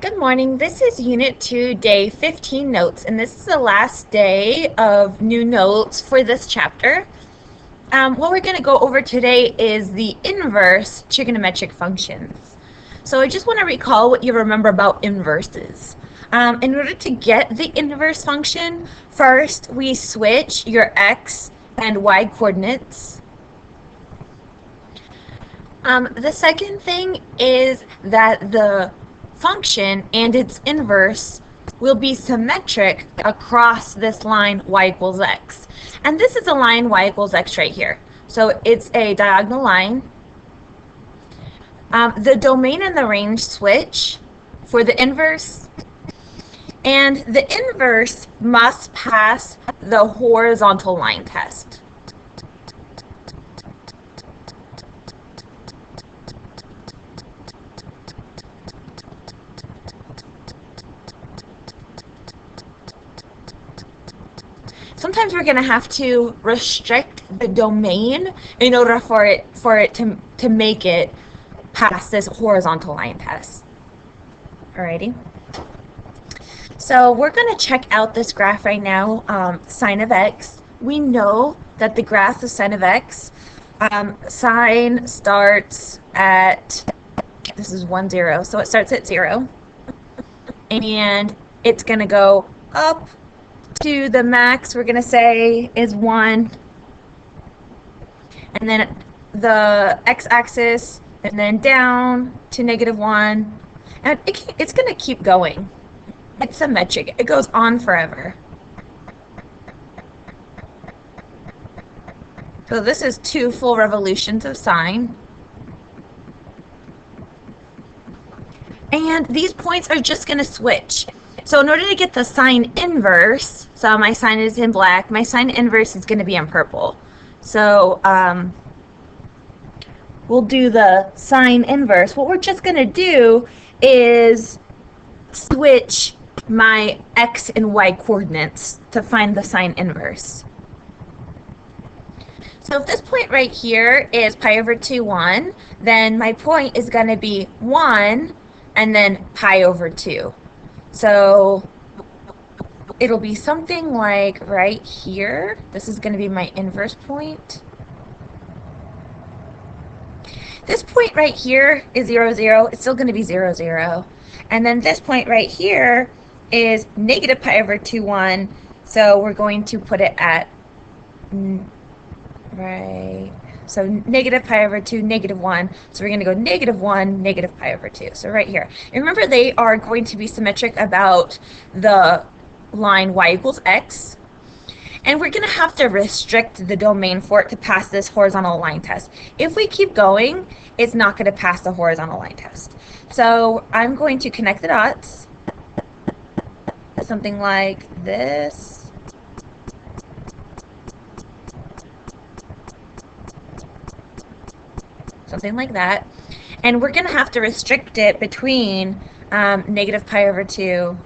Good morning. This is Unit 2, Day 15 notes, and this is the last day of new notes for this chapter. What we're going to go over today is the inverse trigonometric functions. So I just want to recall what you remember about inverses. In order to get the inverse function, first we switch your x and y coordinates. The second thing is that the function and its inverse will be symmetric across this line y equals x. And this is a line y equals x right here. So it's a diagonal line. The domain and the range switch for the inverse. And the inverse must pass the horizontal line test. Sometimes we're going to have to restrict the domain in order for it to make it pass this horizontal line test. Alrighty. So we're going to check out this graph right now, sine of x. We know that the graph of sine of x, sine starts at, this is 1, 0, so it starts at 0. And it's going to go up to the max, we're going to say, is 1. And then the x-axis, and then down to -1. And it's going to keep going. It's symmetric. It goes on forever. So this is 2 full revolutions of sine. And these points are just going to switch. So in order to get the sine inverse, so my sine is in black, my sine inverse is going to be in purple. So we'll do the sine inverse. What we're just going to do is switch my x and y coordinates to find the sine inverse. So if this point right here is pi over 2, 1, then my point is going to be 1 and then pi over 2. So it'll be something like right here. This is going to be my inverse point. This point right here is 0, 0. It's still going to be 0, 0. And then this point right here is negative pi over 2, 1. So we're going to put it at, right, so negative pi over 2, -1. So we're going to go -1, negative pi over 2. So right here. And remember, they are going to be symmetric about the line y equals x. And we're going to have to restrict the domain for it to pass this horizontal line test. If we keep going, it's not going to pass the horizontal line test. So I'm going to connect the dots. Something like this. Something like that. And we're going to have to restrict it between negative pi over 2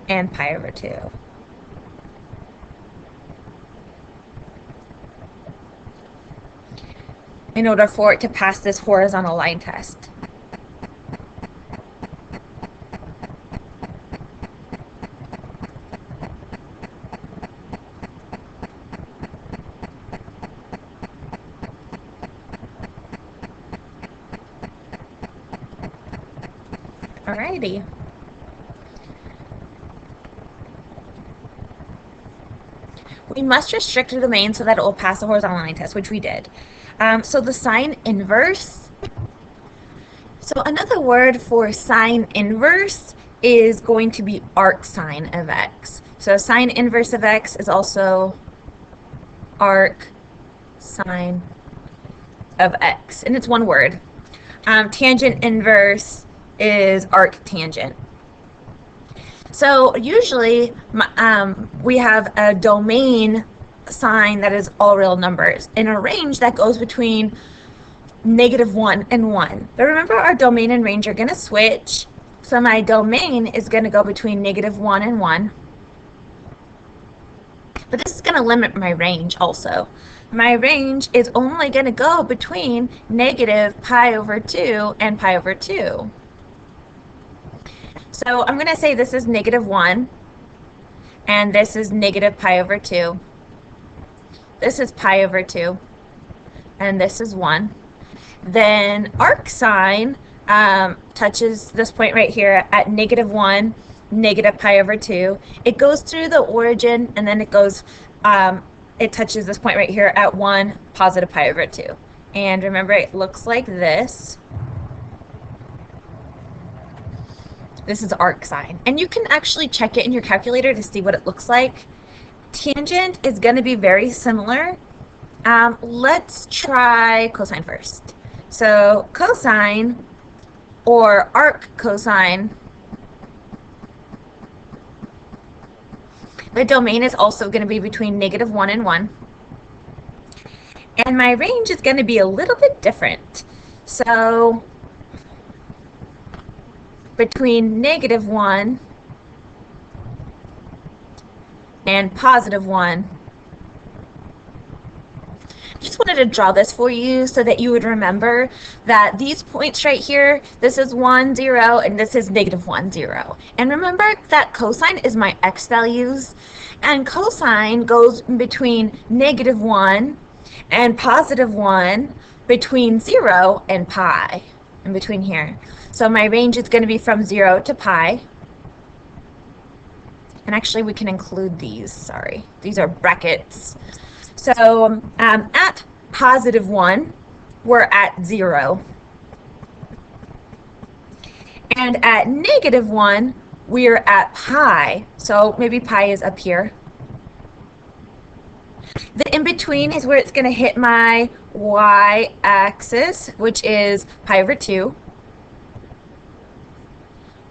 and pi over 2. In order for it to pass this horizontal line test. Alrighty. We must restrict the domain so that it will pass the horizontal line test, which we did. So the sine inverse. So another word for sine inverse is going to be arc sine of x. So sine inverse of x is also arc sine of x, and it's one word. Tangent inverse is arc tangent. So usually we have a domain sign that is all real numbers in a range that goes between -1 and 1. But remember, our domain and range are going to switch. So my domain is going to go between -1 and 1. But this is going to limit my range also. My range is only going to go between negative pi over 2 and pi over 2. So I'm going to say this is -1, and this is negative pi over 2. This is pi over 2, and this is 1. Then arc sine touches this point right here at -1, negative pi over 2. It goes through the origin, and then it goes, it touches this point right here at 1, positive pi over 2. And remember, it looks like this. This is arc sine. And you can actually check it in your calculator to see what it looks like. Tangent is going to be very similar. Let's try cosine first. So cosine, or arc cosine, the domain is also going to be between -1 and 1. And my range is going to be a little bit different. So between -1 and +1. Just wanted to draw this for you so that you would remember that these points right here, this is 1, 0, and this is -1, 0. And remember that cosine is my x values, and cosine goes between -1 and +1, between 0 and pi, in between here. So my range is going to be from 0 to pi. And actually we can include these, sorry, these are brackets. So at +1, we're at 0. And at -1, we're at pi. So maybe pi is up here. The in-between is where it's going to hit my y-axis, which is pi over 2.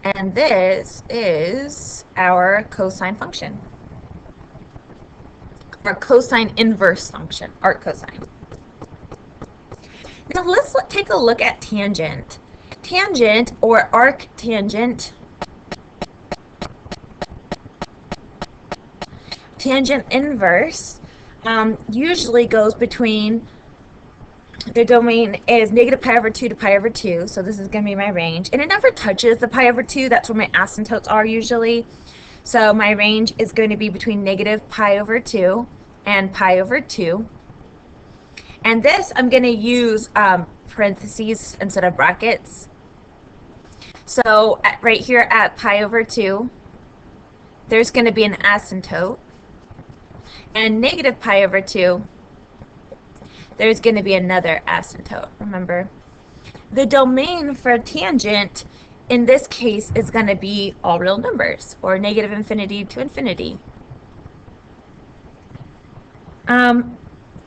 And this is our cosine function. Our cosine inverse function, arc cosine. Now let's take a look at tangent. Tangent, or arc tangent, tangent inverse, usually goes between, the domain is -pi over 2 to pi over 2, so this is going to be my range. And it never touches the pi over 2, that's where my asymptotes are usually. So my range is going to be between -pi over 2 and pi over 2. And this, I'm going to use parentheses instead of brackets. So right here at pi over 2, there's going to be an asymptote. And -pi over 2, there's going to be another asymptote. Remember, the domain for tangent in this case is going to be all real numbers, or -infinity to infinity.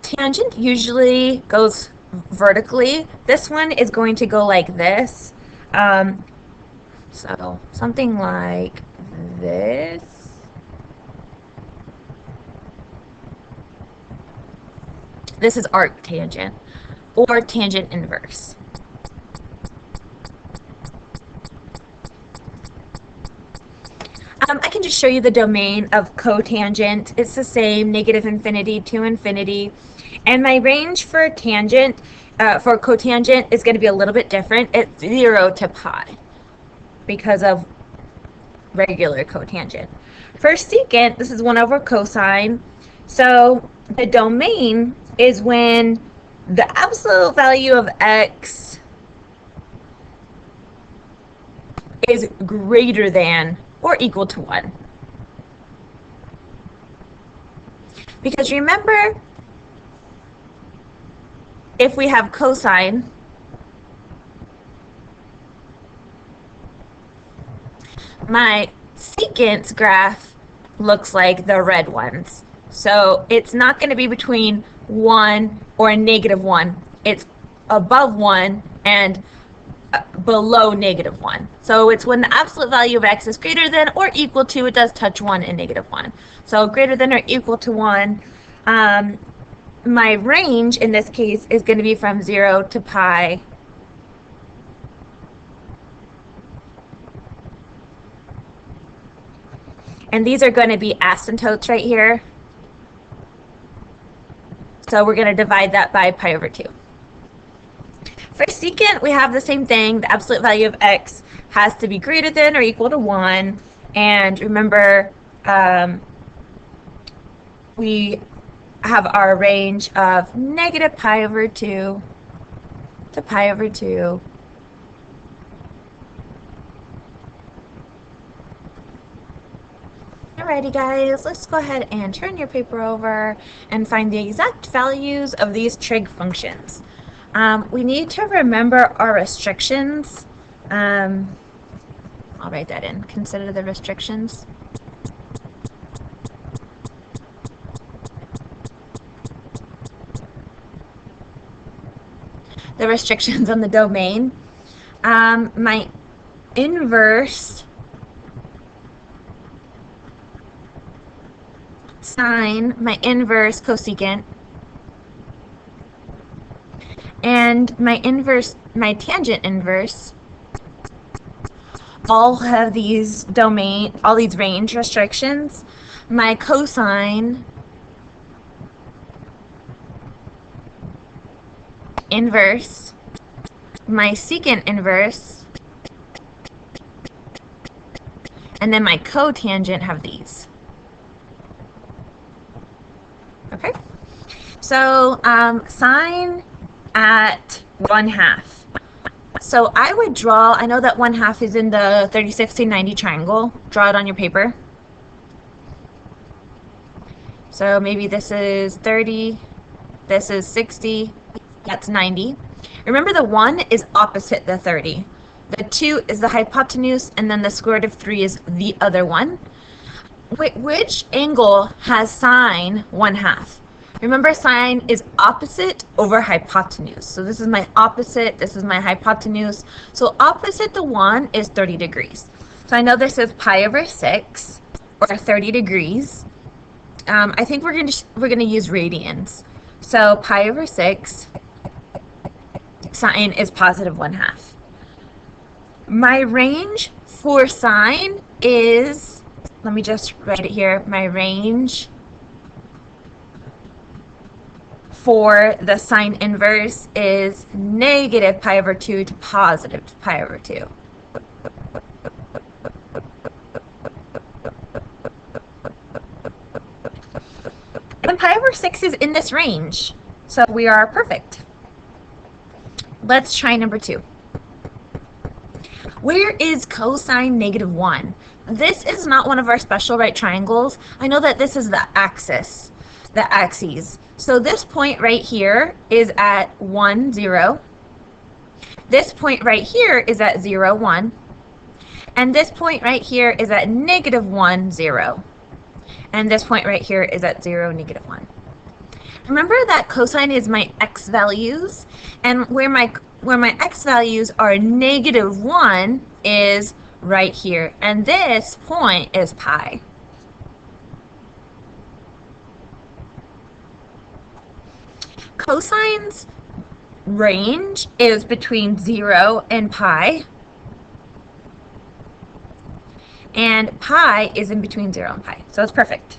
Tangent usually goes vertically. This one is going to go like this. So something like this. This is arc tangent, or tangent inverse. I can just show you the domain of cotangent. It's the same, -infinity to infinity. And my range for tangent, for cotangent, is going to be a little bit different. It's 0 to pi because of regular cotangent. For secant, this is 1 over cosine. So the domain is when the absolute value of x is greater than or equal to 1. Because remember, if we have cosine, my secant's graph looks like the red ones. So it's not going to be between 1 or -1. It's above 1 and below -1. So it's when the absolute value of x is greater than or equal to, it does touch 1 and -1. So greater than or equal to 1. My range in this case is going to be from 0 to pi. And these are going to be asymptotes right here. So we're going to divide that by pi over 2. For secant, we have the same thing, the absolute value of x has to be greater than or equal to 1. And remember, we have our range of negative pi over 2 to pi over 2. Alrighty guys, let's go ahead and turn your paper over and find the exact values of these trig functions. We need to remember our restrictions. I'll write that in. Consider the restrictions. The restrictions on the domain. My inverse sine, my inverse cosecant, and my tangent inverse all have these range restrictions. My cosine inverse, my secant inverse, and then my cotangent have these. Okay, so sine at 1/2. So I would draw, I know that 1/2 is in the 30, 60, 90 triangle. Draw it on your paper. So maybe this is 30, this is 60, that's 90. Remember the 1 is opposite the 30. The 2 is the hypotenuse, and then the square root of 3 is the other one. Which angle has sine 1/2? Remember, sine is opposite over hypotenuse. So this is my opposite, this is my hypotenuse. So opposite the 1 is 30 degrees. So I know this is pi over 6, or 30 degrees. I think we're gonna use radians. So pi over 6, sine is positive 1/2. My range for sine is, let me just write it here, my range for the sine inverse is negative pi over 2 to positive pi over 2. And pi over 6 is in this range, so we are perfect. Let's try number 2. Where is cosine negative 1? This is not one of our special right triangles. I know that this is the axis, the axes. So this point right here is at 1, 0. This point right here is at 0, 1. And this point right here is at negative 1, 0. And this point right here is at 0, negative 1. Remember that cosine is my x values, and where my x values are negative 1 is right here, and this point is pi. Cosine's range is between 0 and pi, and pi is in between 0 and pi, so it's perfect.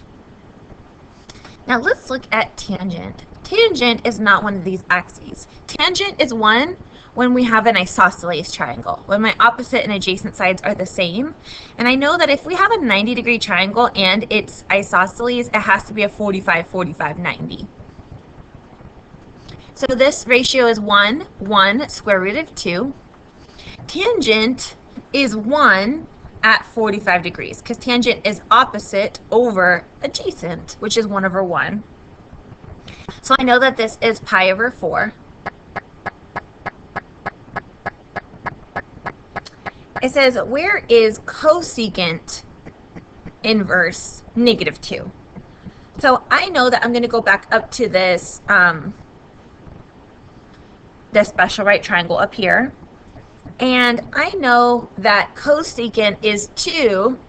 Now let's look at tangent. Tangent is not one of these axes. Tangent is one when we have an isosceles triangle, when my opposite and adjacent sides are the same. And I know that if we have a 90-degree triangle and it's isosceles, it has to be a 45, 45, 90. So this ratio is 1, 1, square root of 2. Tangent is 1 at 45 degrees, because tangent is opposite over adjacent, which is 1 over 1. So I know that this is pi over 4. It says, where is cosecant inverse negative 2? So I know that I'm going to go back up to this this special right triangle up here, and I know that cosecant is 2.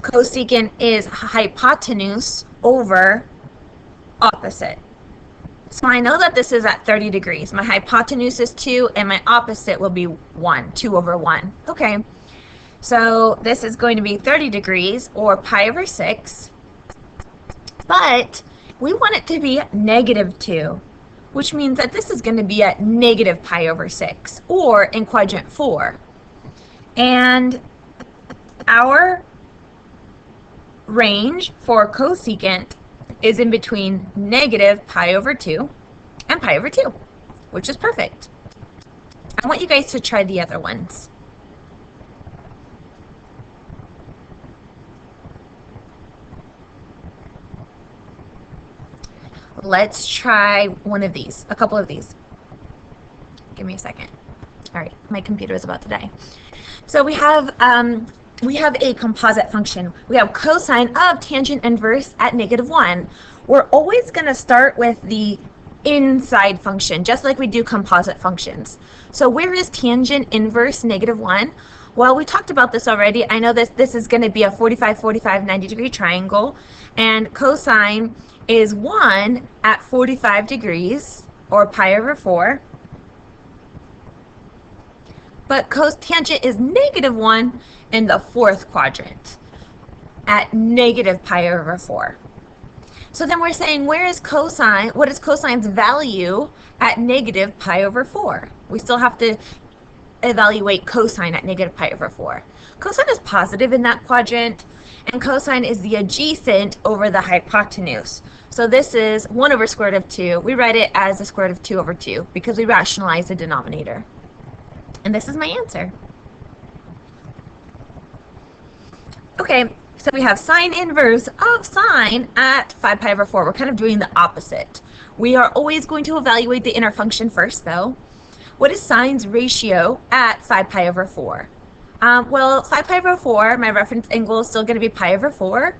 Cosecant is hypotenuse over opposite. So I know that this is at 30 degrees. My hypotenuse is 2, and my opposite will be 1, 2 over 1. Okay, so this is going to be 30 degrees, or pi over 6, but we want it to be negative 2. which means that this is going to be at negative pi over 6, or in quadrant 4. And our range for cosecant is in between negative pi over 2 and pi over 2, which is perfect. I want you guys to try the other ones. Let's try one of these, a couple of these. Give me a second. All right, my computer is about to die. So we have a composite function. We have cosine of tangent inverse at -1. We're always going to start with the inside function, just like we do composite functions. So where is tangent inverse -1? Well, we talked about this already. I know this is going to be a 45, 45, 90-degree triangle, and cosine is 1 at 45 degrees, or pi over 4. But cotangent is -1 in the fourth quadrant at negative pi over 4. So then we're saying, where is cosine? What is cosine's value at negative pi over 4? We still have to evaluate cosine at negative pi over 4. Cosine is positive in that quadrant, and cosine is the adjacent over the hypotenuse. So this is 1 over square root of 2. We write it as the square root of 2 over 2 because we rationalize the denominator. And this is my answer. Okay, so we have sine inverse of sine at 5 pi over 4. We're kind of doing the opposite. We are always going to evaluate the inner function first, though. What is sine's ratio at 5 pi over 4? Well, 5 pi over 4, my reference angle is still going to be pi over 4,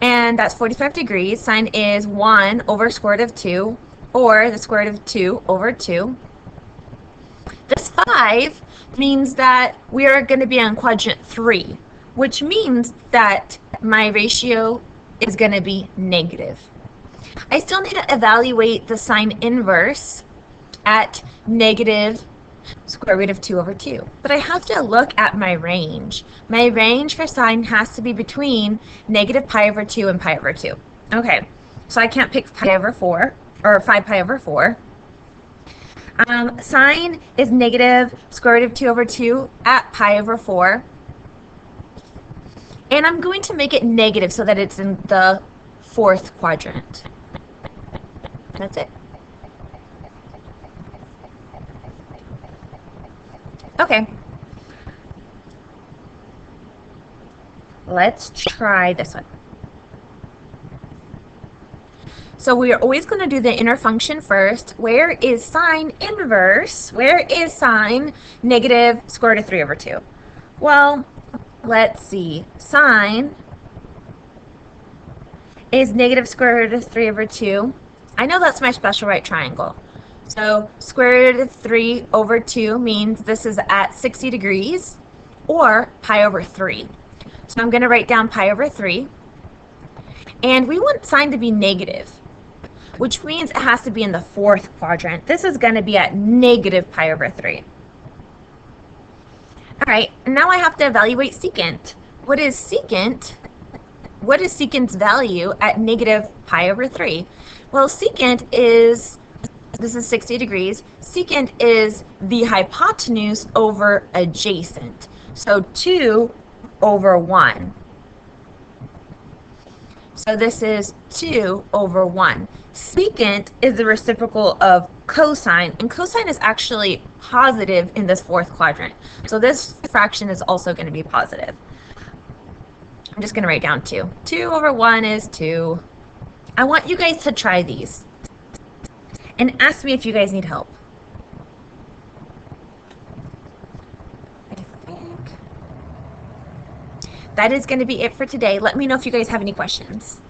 and that's 45 degrees. Sine is 1 over square root of 2, or the square root of 2 over 2. This 5 means that we are going to be on quadrant 3, which means that my ratio is going to be negative. I still need to evaluate the sine inverse at negative square root of 2 over 2. But I have to look at my range. My range for sine has to be between negative pi over 2 and pi over 2. Okay, so I can't pick pi over 4, or 5 pi over 4. Sine is negative square root of 2 over 2 at pi over 4. And I'm going to make it negative so that it's in the fourth quadrant. That's it. Okay. Let's try this one. So we are always going to do the inner function first. Where is sine inverse? Where is sine negative square root of 3 over 2? Well, let's see. Sine is negative square root of 3 over 2. I know that's my special right triangle. So square root of 3 over 2 means this is at 60 degrees, or pi over 3. So I'm going to write down pi over 3. And we want sine to be negative, which means it has to be in the fourth quadrant. This is going to be at negative pi over 3. All right, now I have to evaluate secant. What is secant? What is secant's value at negative pi over 3? Well, secant is, this is 60 degrees. Secant is the hypotenuse over adjacent. So 2 over 1. So this is 2 over 1. Secant is the reciprocal of cosine, and cosine is actually positive in this fourth quadrant. So this fraction is also going to be positive. I'm just going to write down 2. 2 over 1 is 2. I want you guys to try these and ask me if you guys need help. I think that is going to be it for today. Let me know if you guys have any questions.